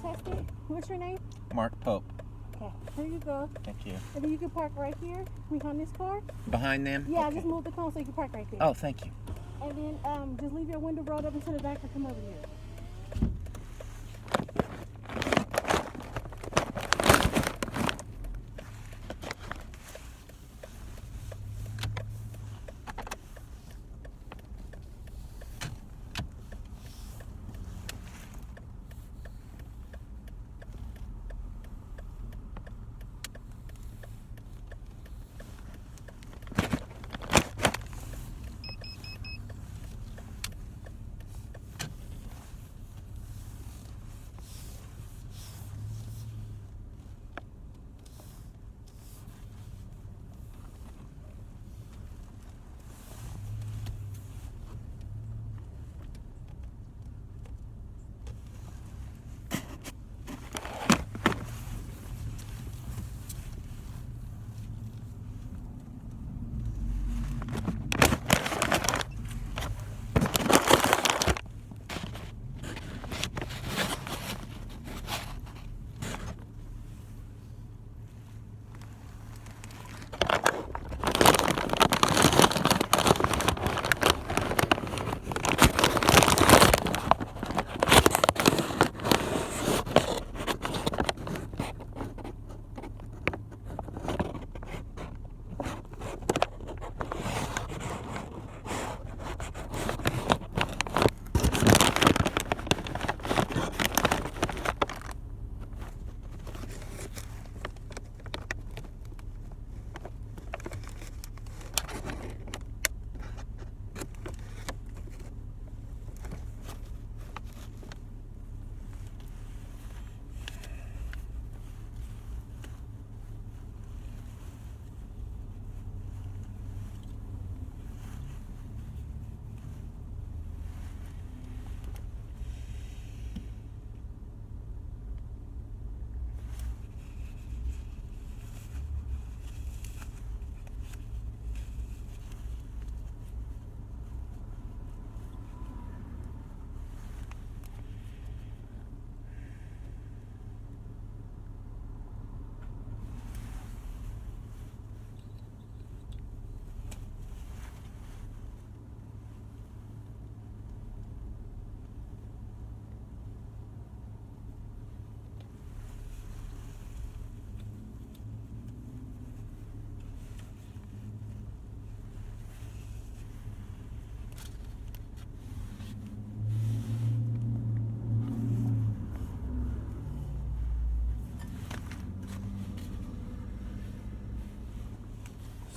test it. What's your name? Mark Pope. Okay, here you go. Thank you. And then you can park right here behind this car. Behind them? Yeah, Okay. just move the cone so you can park right there. Oh, thank you. And then just leave your window rolled up into the back and come over here.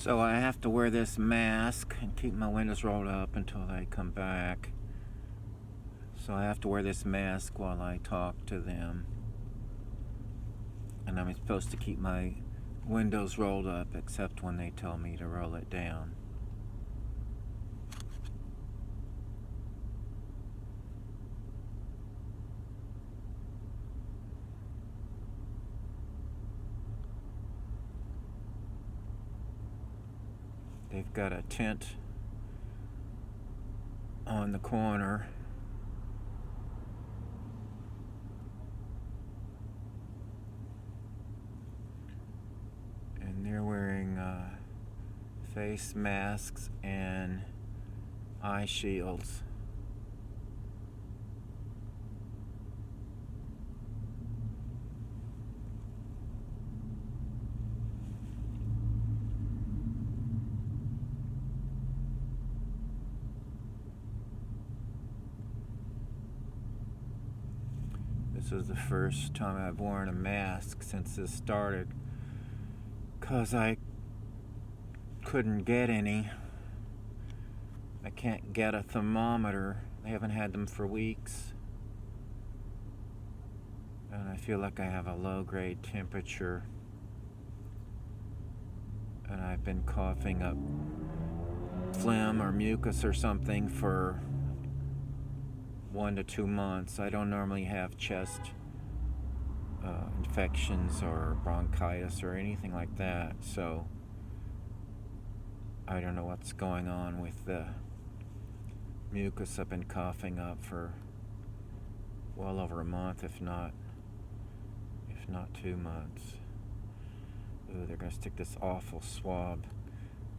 So I have to wear this mask and keep my windows rolled up until they come back. So I have to wear this mask while I talk to them. And I'm supposed to keep my windows rolled up except when they tell me to roll it down. They've got a tent on the corner. And they're wearing face masks and eye shields. This is the first time I've worn a mask since this started, because I couldn't get any. I can't get a thermometer. They haven't had them for weeks. And I feel like I have a low-grade temperature. And I've been coughing up phlegm or mucus or something for 1 to 2 months. I don't normally have chest infections or bronchitis or anything like that, so I don't know what's going on with the mucus I've been coughing up for well over a month, if not if not 2 months. Ooh, they're gonna stick this awful swab.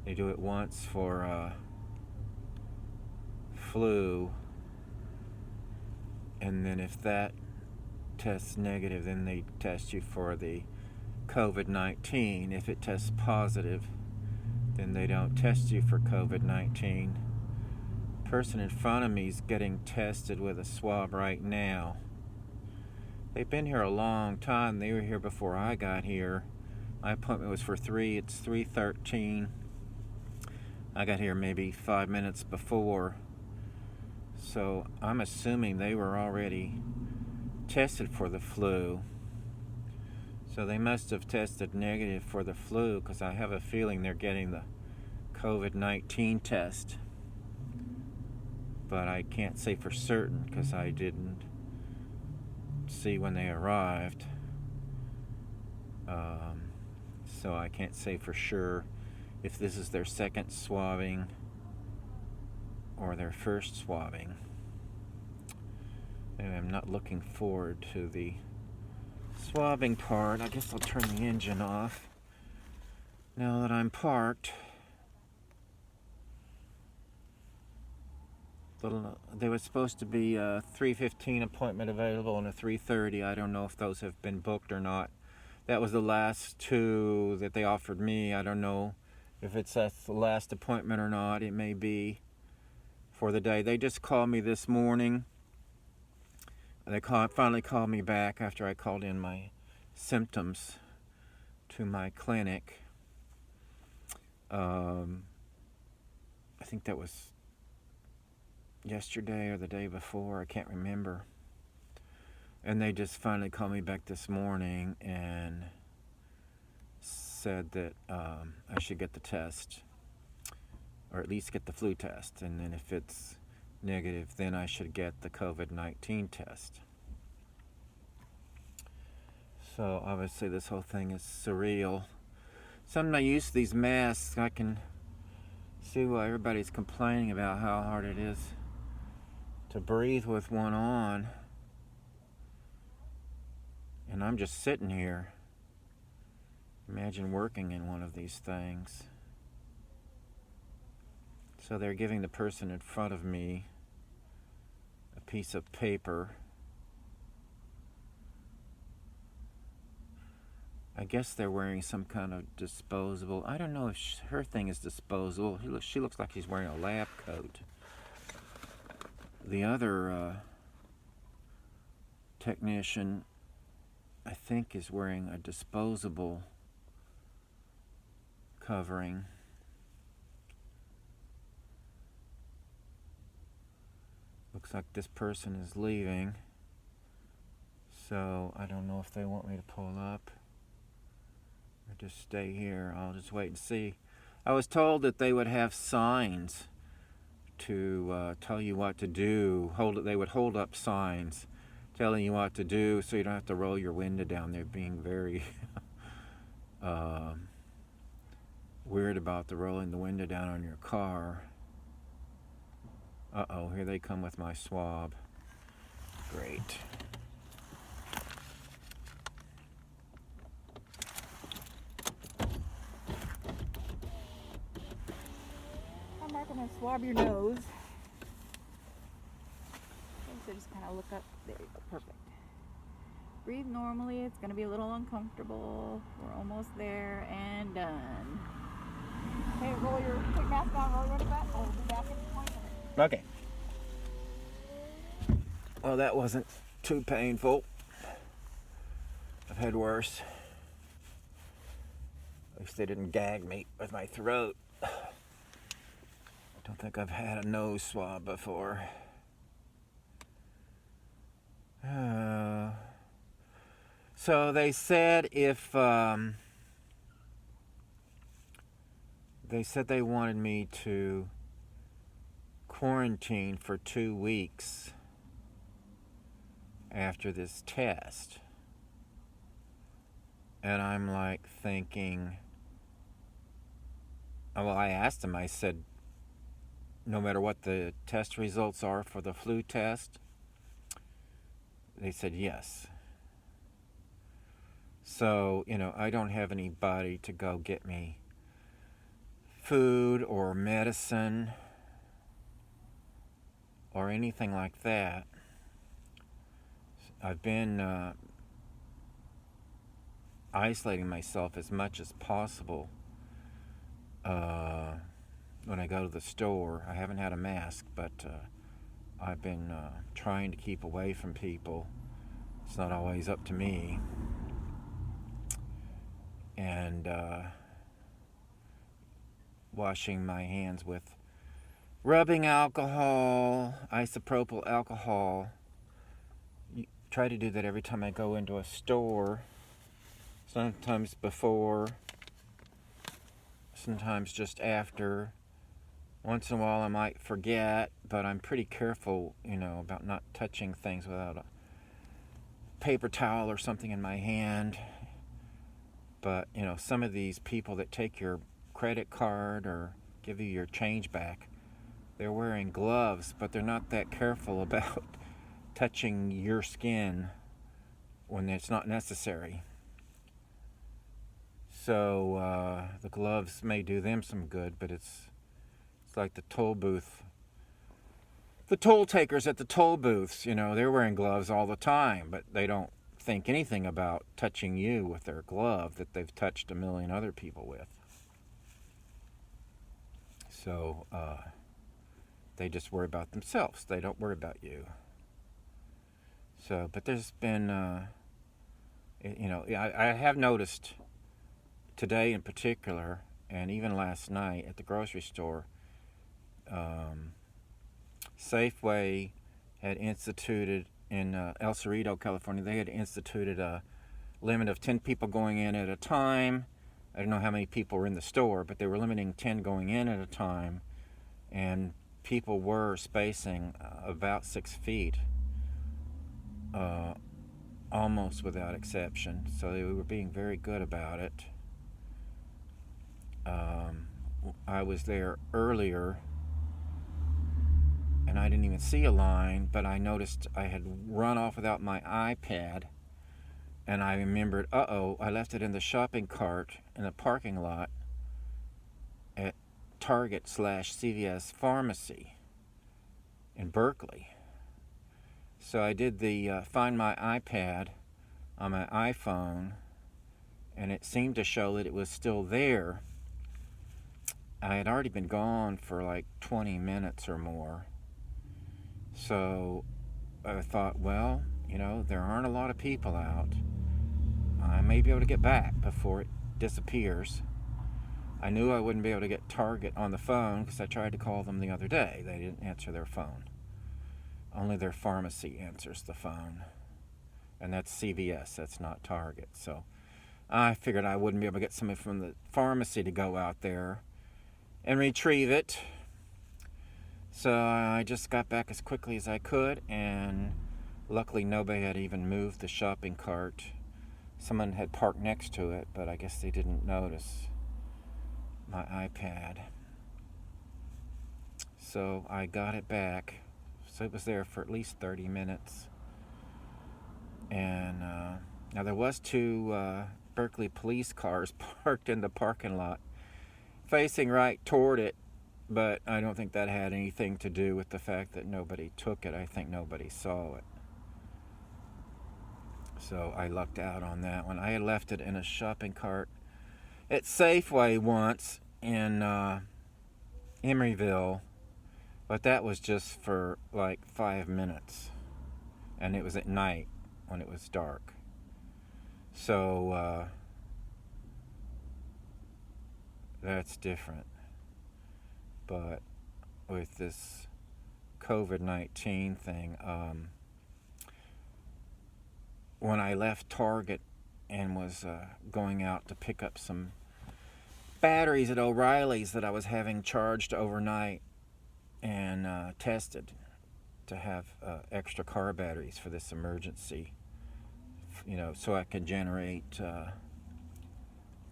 They do it once for flu, and then if that tests negative, then they test you for the COVID-19. If it tests positive, then they don't test you for COVID-19. Person in front of me is getting tested with a swab right now. They've been here a long time. They were here before I got here. My appointment was for 3. It's 3:13. I got here maybe 5 minutes before. So I'm assuming they were already tested for the flu. So they must have tested negative for the flu, because I have a feeling they're getting the COVID-19 test. But I can't say for certain because I didn't see when they arrived. So I can't say for sure if this is their second swabbing or their first swabbing. Anyway, I'm not looking forward to the swabbing part. I guess I'll turn the engine off now that I'm parked. There was supposed to be a 3:15 appointment available and a 3:30. I don't know if those have been booked or not. That was the last 2 that they offered me. I don't know if that's the last appointment or not. It may be for the day. They just called me this morning. They finally called me back after I called in my symptoms to my clinic. I think that was yesterday or the day before. I can't remember. And they just finally called me back this morning and said that I should get the test, or at least get the flu test, and then if it's negative, then I should get the COVID-19 test. So obviously this whole thing is surreal. So I'm not used to these masks. I can see why everybody's complaining about how hard it is to breathe with one on. And I'm just sitting here. Imagine working in one of these things. So they're giving the person in front of me a piece of paper. I guess they're wearing some kind of disposable. I don't know if her thing is disposable. She looks like she's wearing a lab coat. The other technician, I think, is wearing a disposable covering. Looks like this person is leaving. So I don't know if they want me to pull up or just stay here. I'll just wait and see. I was told that they would have signs to tell you what to do. They would hold up signs telling you what to do, so you don't have to roll your window down. They're being very weird about the rolling the window down on your car. Uh-oh, here they come with my swab. Great. I'm not gonna swab your nose. So just kind of look up. There you go. Perfect. Breathe normally. It's gonna be a little uncomfortable. We're almost there and done. Okay, roll your quick mask down. Roll your window back. I'll be back in 20 minutes. Okay. Well, that wasn't too painful. I've had worse. At least they didn't gag me with my throat. I don't think I've had a nose swab before. So they said they wanted me to quarantine for 2 weeks after this test. And I'm like thinking, well, I asked them, I said, no matter what the test results are for the flu test, they said yes. So, I don't have anybody to go get me food or medicine or anything like that. I've been isolating myself as much as possible when I go to the store. I haven't had a mask, but I've been trying to keep away from people. It's not always up to me. And washing my hands with rubbing alcohol, isopropyl alcohol. Try to do that every time I go into a store. Sometimes before, sometimes just after. Once in a while I might forget, but I'm pretty careful, about not touching things without a paper towel or something in my hand. But, some of these people that take your credit card or give you your change back, they're wearing gloves, but they're not that careful about touching your skin when it's not necessary. So the gloves may do them some good, but it's like the toll booth. The toll takers at the toll booths, they're wearing gloves all the time, but they don't think anything about touching you with their glove that they've touched a million other people with. So they just worry about themselves. They don't worry about you. So, but there's been, I have noticed today in particular, and even last night at the grocery store, Safeway had instituted in El Cerrito, California, they had instituted a limit of 10 people going in at a time. I don't know how many people were in the store, but they were limiting 10 going in at a time, and people were spacing about 6 feet, almost without exception. So they were being very good about it. I was there earlier, and I didn't even see a line, but I noticed I had run off without my iPad, and I remembered, I left it in the shopping cart in the parking lot at Target/CVS Pharmacy in Berkeley. So I did the Find My iPad on my iPhone, and it seemed to show that it was still there. I had already been gone for like 20 minutes or more. So I thought, well, there aren't a lot of people out. I may be able to get back before it disappears. I knew I wouldn't be able to get Target on the phone because I tried to call them the other day. They didn't answer their phone. Only their pharmacy answers the phone. And that's CVS, that's not Target. So I figured I wouldn't be able to get somebody from the pharmacy to go out there and retrieve it. So I just got back as quickly as I could, and luckily nobody had even moved the shopping cart. Someone had parked next to it, but I guess they didn't notice my iPad. So I got it back. So it was there for at least 30 minutes. And now there was 2 Berkeley police cars parked in the parking lot facing right toward it, but I don't think that had anything to do with the fact that nobody took it. I think nobody saw it. So I lucked out on that one. I had left it in a shopping cart at Safeway once in Emeryville, but that was just for like 5 minutes, and it was at night when it was dark. So that's different. But with this COVID-19 thing, when I left Target and was going out to pick up some batteries at O'Reilly's that I was having charged overnight and tested to have extra car batteries for this emergency, so I can generate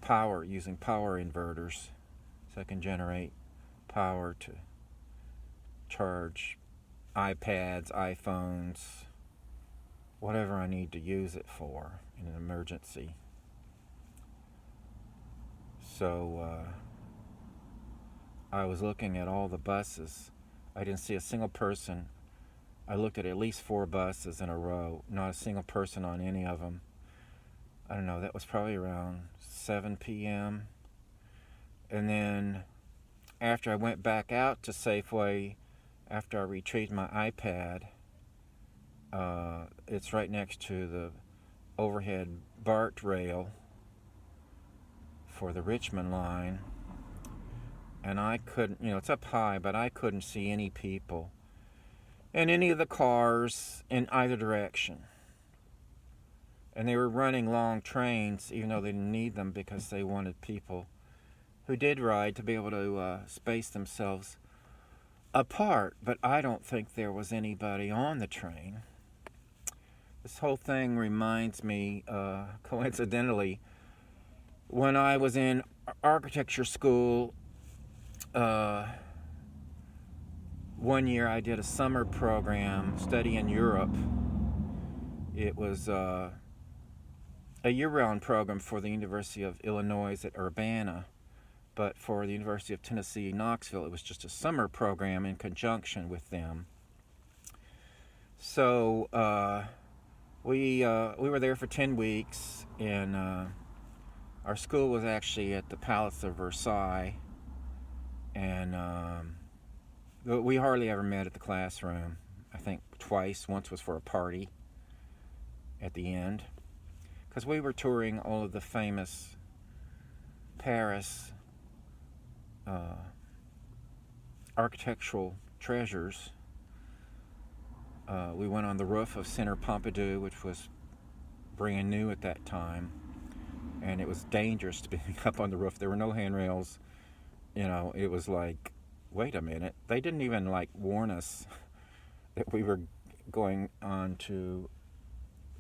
power using power inverters, so I can generate power to charge iPads, iPhones, whatever I need to use it for in an emergency. So I was looking at all the buses. I didn't see a single person. I looked at least 4 buses in a row. Not a single person on any of them. I don't know, that was probably around 7 p.m. And then after I went back out to Safeway, after I retrieved my iPad, it's right next to the overhead BART rail for the Richmond line. And I couldn't, it's up high, but I couldn't see any people in any of the cars in either direction. And they were running long trains, even though they didn't need them, because they wanted people who did ride to be able to space themselves apart. But I don't think there was anybody on the train. This whole thing reminds me, coincidentally, when I was in architecture school. One year I did a summer program study in Europe. It was a year-round program for the University of Illinois at Urbana, but for the University of Tennessee, Knoxville, it was just a summer program in conjunction with them. So we were there for 10 weeks, and our school was actually at the Palace of Versailles, and we hardly ever met at the classroom. I think twice. Once was for a party at the end, because we were touring all of the famous Paris architectural treasures. We went on the roof of Centre Pompidou, which was brand new at that time, and it was dangerous to be up on the roof. There were no handrails. It was like, wait a minute. They didn't even warn us that we were going on to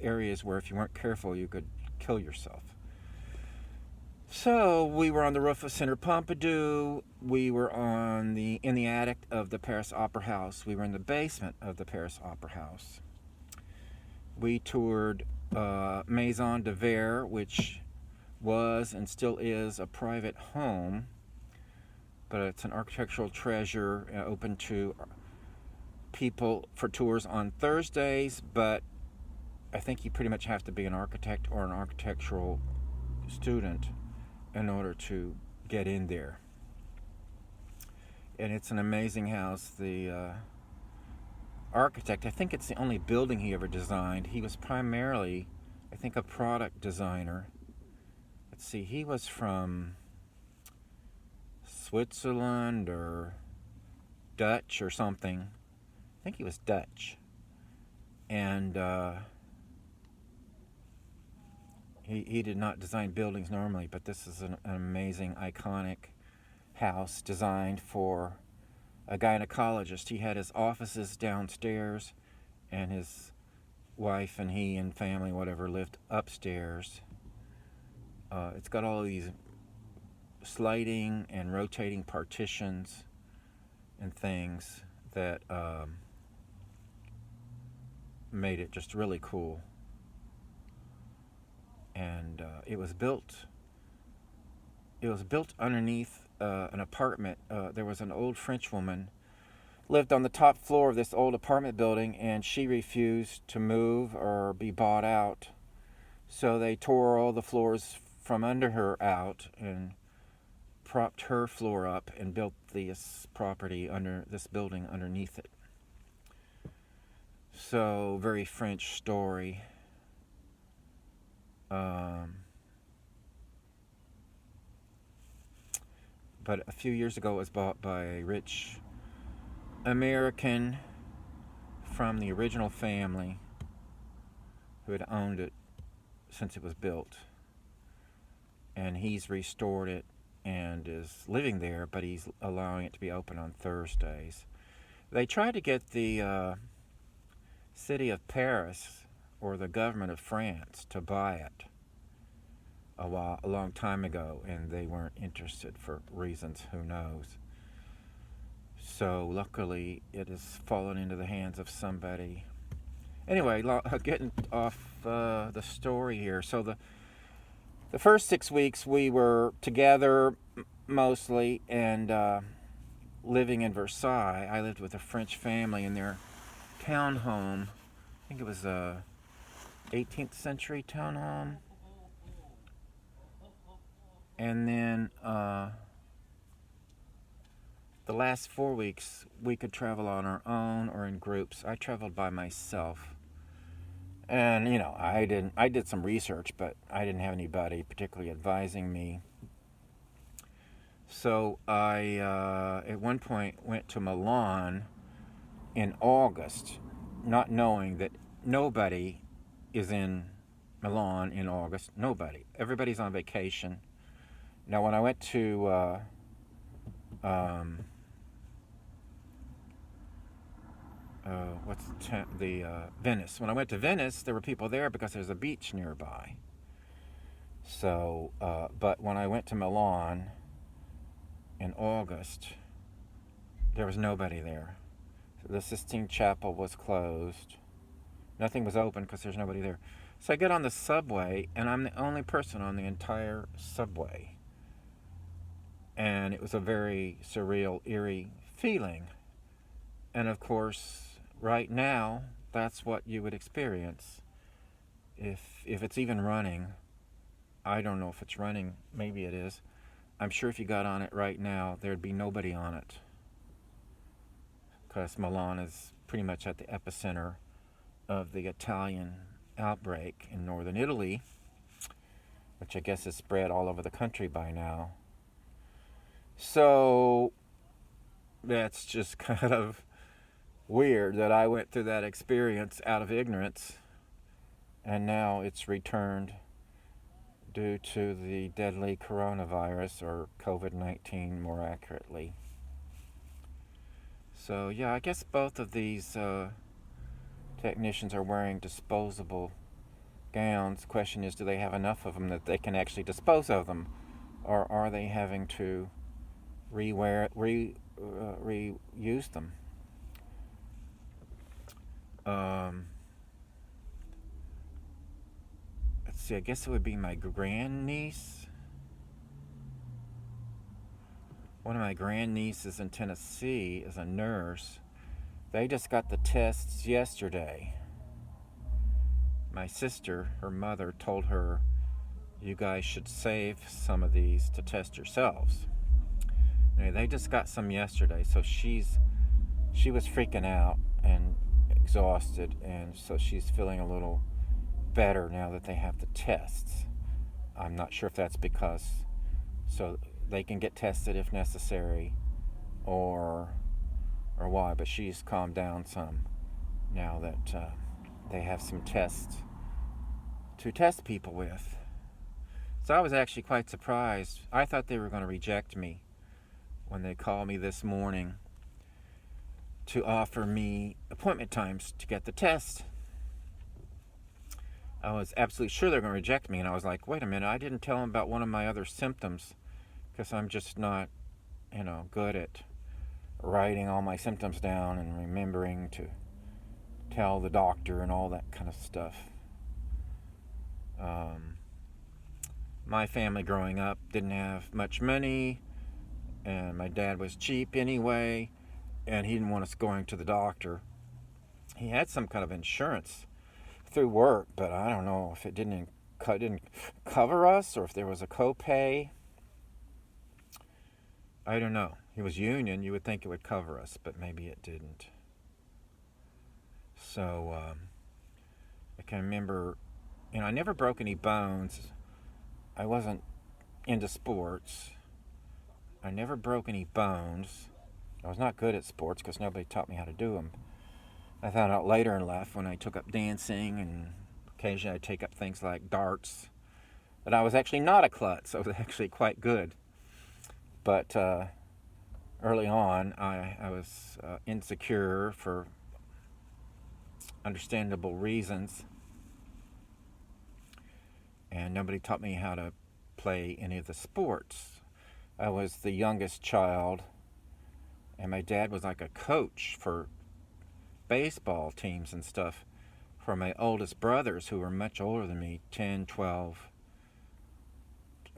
areas where if you weren't careful you could kill yourself. So we were on the roof of Centre Pompidou. We were in the attic of the Paris Opera House. We were in the basement of the Paris Opera House. We toured Maison de Verre, which was and still is a private home, but it's an architectural treasure, open to people for tours on Thursdays, but I think you pretty much have to be an architect or an architectural student in order to get in there. And it's an amazing house. The architect, I think it's the only building he ever designed. He was primarily, I think, a product designer. Let's see, he was from Switzerland or Dutch or something. I think he was Dutch. And he did not design buildings normally, but this is an amazing, iconic house designed for a gynecologist. He had his offices downstairs, and his wife and he and family, whatever, lived upstairs. It's got all these sliding and rotating partitions and things that made it just really cool. And it was built underneath an apartment. There was an old French woman lived on the top floor of this old apartment building, and she refused to move or be bought out. So they tore all the floors from under her out and propped her floor up and built this property under this building underneath it. So, very French story. But a few years ago it was bought by a rich American from the original family who had owned it since it was built. And he's restored it and is living there, but he's allowing it to be open on Thursdays. They tried to get the city of Paris or the government of France to buy it a long time ago, and they weren't interested for reasons who knows. So luckily it has fallen into the hands of somebody. Anyway, getting off the story here. So the first 6 weeks we were together mostly and living in Versailles. I lived with a French family in their townhome. I think it was a 18th century townhome. And then the last 4 weeks we could travel on our own or in groups. I traveled by myself. And I did some research, but I didn't have anybody particularly advising me. So I at one point went to Milan in August, not knowing that nobody is in Milan in August. Nobody. Everybody's on vacation. Now, when I went to Venice. When I went to Venice, there were people there because there's a beach nearby. So, but when I went to Milan in August, there was nobody there. The Sistine Chapel was closed. Nothing was open because there's nobody there. So I get on the subway, and I'm the only person on the entire subway. And it was a very surreal, eerie feeling. And of course, right now, that's what you would experience. If it's even running, I don't know if it's running, maybe it is. I'm sure if you got on it right now, there'd be nobody on it. Because Milan is pretty much at the epicenter of the Italian outbreak in northern Italy, which I guess is spread all over the country by now. So that's just kind of weird that I went through that experience out of ignorance, and now it's returned due to the deadly coronavirus, or COVID-19 more accurately. So yeah, I guess both of these technicians are wearing disposable gowns. Question is, do they have enough of them that they can actually dispose of them, or are they having to reuse them? Let's see, I guess it would be my grandniece. One of my grandnieces in Tennessee is a nurse. They just got the tests yesterday. My sister, her mother, told her, you guys should save some of these to test yourselves. Anyway, they just got some yesterday, so she was freaking out and exhausted, and so she's feeling a little better now that they have the tests. I'm not sure if that's because so they can get tested if necessary, or why, but she's calmed down some now that they have some tests to test people with. So I was actually quite surprised. I thought they were going to reject me when they called me this morning to offer me appointment times to get the test. I was absolutely sure they were going to reject me, and I was like, wait a minute, I didn't tell them about one of my other symptoms, because I'm just not, good at writing all my symptoms down and remembering to tell the doctor and all that kind of stuff. My family growing up didn't have much money, and my dad was cheap anyway, and he didn't want us going to the doctor. He had some kind of insurance through work, but I don't know if it didn't cover us or if there was a copay. I don't know. He was union. You would think it would cover us, but maybe it didn't. So I can remember, I never broke any bones. I wasn't into sports. I never broke any bones. I was not good at sports because nobody taught me how to do them. I found out later in life when I took up dancing, and occasionally I'd take up things like darts, that I was actually not a klutz. I was actually quite good. But early on, I was insecure for understandable reasons, and nobody taught me how to play any of the sports. I was the youngest child, and my dad was like a coach for baseball teams and stuff for my oldest brothers, who were much older than me, 10, 12,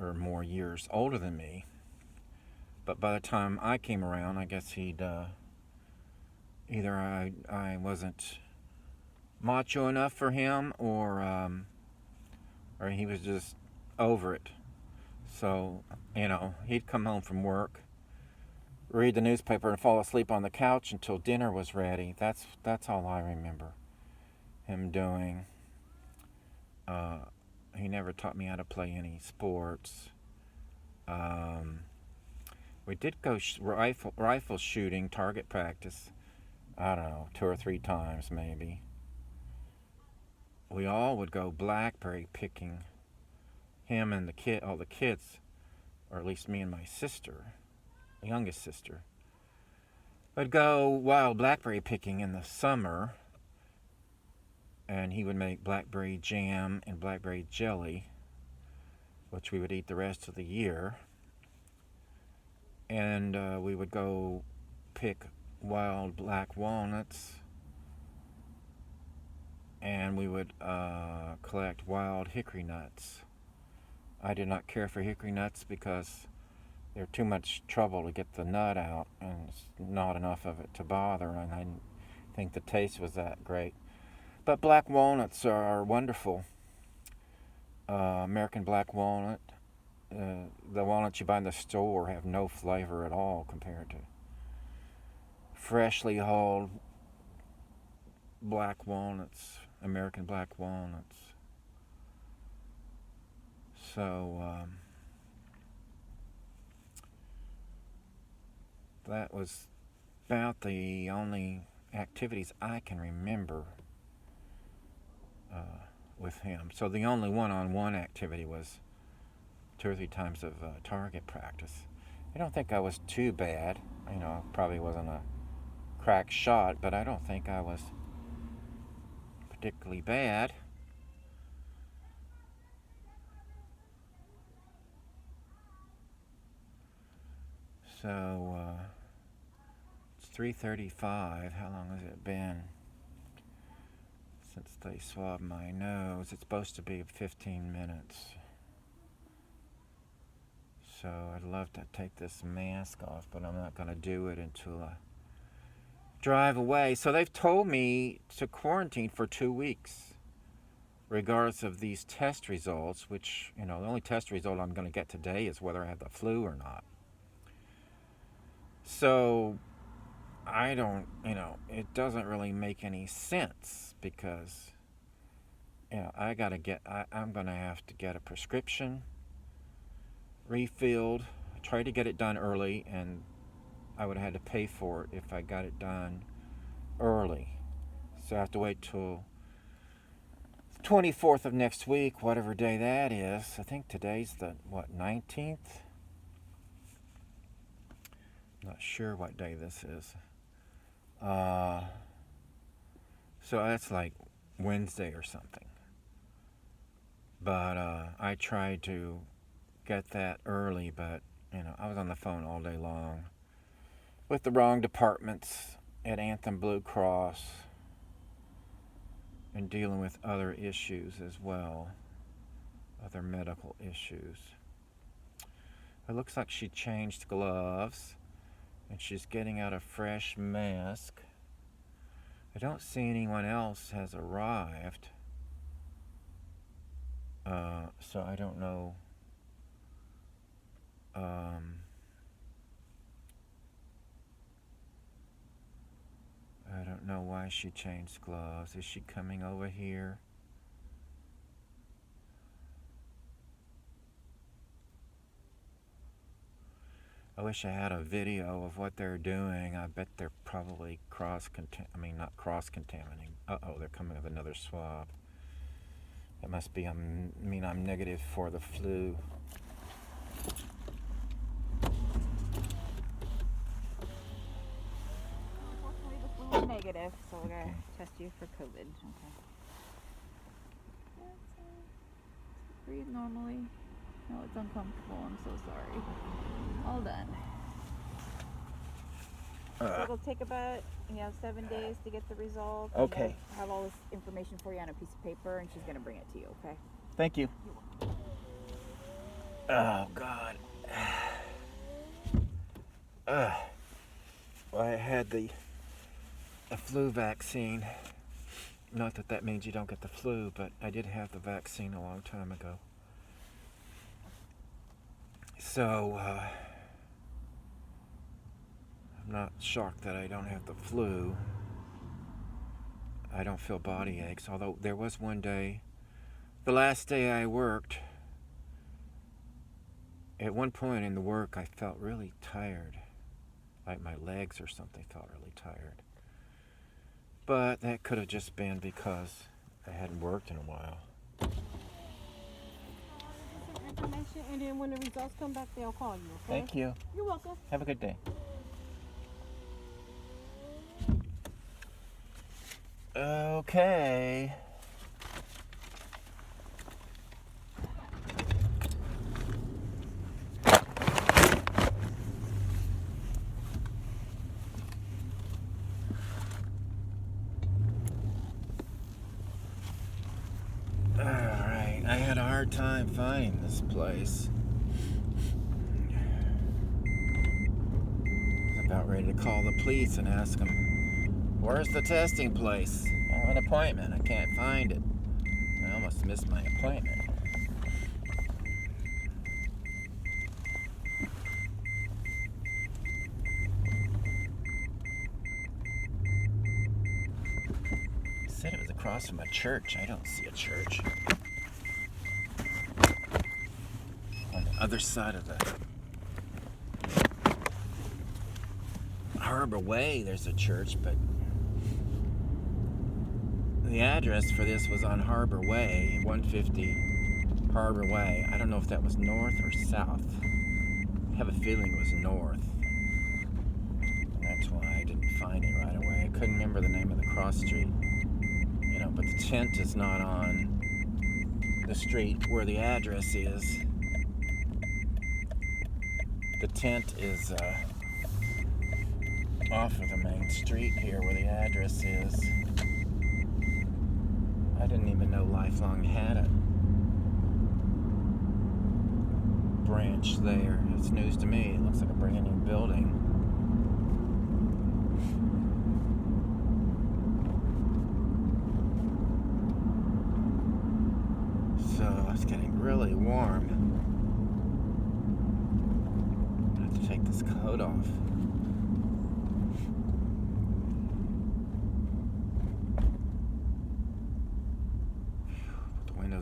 or more years older than me. But by the time I came around, I guess he'd either I wasn't macho enough for him, or he was just over it. So, he'd come home from work, read the newspaper, and fall asleep on the couch until dinner was ready. That's all I remember him doing. He never taught me how to play any sports. We did go rifle shooting, target practice, I don't know, 2 or 3 times maybe. We all would go blackberry picking. Him and all the kids, or at least me and my sister, the youngest sister, would go wild blackberry picking in the summer, and he would make blackberry jam and blackberry jelly, which we would eat the rest of the year. And we would go pick wild black walnuts, and we would collect wild hickory nuts. I did not care for hickory nuts because they're too much trouble to get the nut out, and it's not enough of it to bother, and I didn't think the taste was that great. But black walnuts are wonderful. American black walnut. The walnuts you buy in the store have no flavor at all compared to freshly hulled black walnuts, American black walnuts. So that was about the only activities I can remember with him. So the only one-on-one activity was 2 or 3 times of target practice. I don't think I was too bad. I probably wasn't a crack shot, but I don't think I was particularly bad. So it's 3:35. How long has it been since they swabbed my nose? It's supposed to be 15 minutes. So I'd love to take this mask off, but I'm not going to do it until I drive away. So they've told me to quarantine for 2 weeks, regardless of these test results, which, the only test result I'm going to get today is whether I have the flu or not. So I don't, it doesn't really make any sense because, I'm going to have to get a prescription refilled. I tried to get it done early, and I would have had to pay for it if I got it done early. So I have to wait till the 24th of next week, whatever day that is. I think today's the, 19th? Not sure what day this is. So that's like Wednesday or something. But I tried to get that early, but I was on the phone all day long with the wrong departments at Anthem Blue Cross and dealing with other issues as well, other medical issues. It looks like she changed gloves and she's getting out a fresh mask. I don't see anyone else has arrived, so I don't know. I don't know why she changed gloves. Is she coming over here? I wish I had a video of what they're doing. I bet they're probably not cross-contaminating. Uh-oh, they're coming with another swab. That must be, I'm negative for the flu. Unfortunately, the flu is negative, so we're going to test you for COVID. Okay. Breathe normally. No, it's uncomfortable. I'm so sorry. All done. So it'll take about 7 days to get the result. Okay. We'll have all this information for you on a piece of paper, and she's going to bring it to you, okay? Thank you. Oh, God. Well, I had the flu vaccine. Not that that means you don't get the flu, but I did have the vaccine a long time ago. So, I'm not shocked that I don't have the flu. I don't feel body aches, although there was one day, the last day I worked, at one point in the work I felt really tired, like my legs or something felt really tired. But that could have just been because I hadn't worked in a while. Some information, and then when the results come back, they'll call you, okay? Thank you. You're welcome. Have a good day. Okay. Alright, I had a hard time finding this place. I was about ready to call the police and ask them, where's the testing place? I have an appointment. I can't find it. I almost missed my appointment. He said it was across from a church. I don't see a church. On the other side of the Harbor Way, there's a church, but the address for this was on Harbor Way, 150 Harbor Way. I don't know if that was north or south. I have a feeling it was north. And that's why I didn't find it right away. I couldn't remember the name of the cross street. You know, but the tent is not on the street where the address is. The tent is off of the main street here where the address is. I didn't even know Lifelong had a branch there. It's news to me. It looks like a brand new building. So it's getting really warm. I have to take this coat off.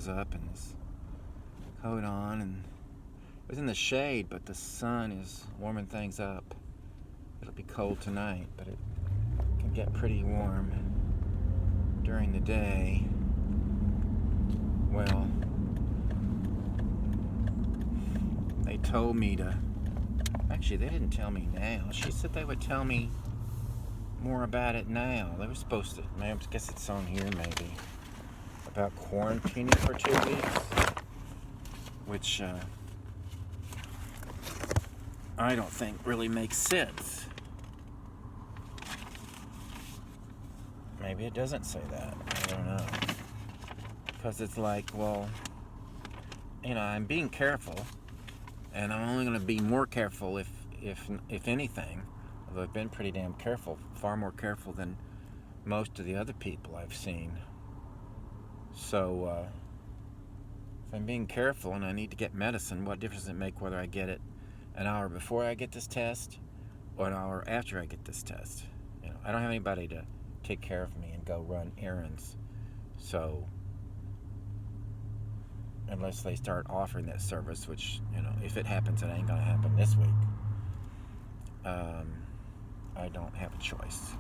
Up and this coat on, and it was in the shade, but the sun is warming things up. It'll be cold tonight, but it can get pretty warm during the day. Well, they told me to, actually they didn't tell me now. She said they would tell me more about it now. They were supposed to, I guess it's on here maybe, about quarantining for 2 weeks, which I don't think really makes sense. Maybe it doesn't say that. I don't know. Because it's like, well, you know, I'm being careful, and I'm only going to be more careful if anything. Although I've been pretty damn careful, far more careful than most of the other people I've seen. So, if I'm being careful and I need to get medicine, what difference does it make whether I get it an hour before I get this test or an hour after I get this test? You know, I don't have anybody to take care of me and go run errands. So, unless they start offering that service, which, you know, if it happens, it ain't gonna happen this week. I don't have a choice.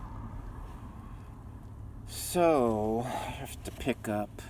So, I have to pick up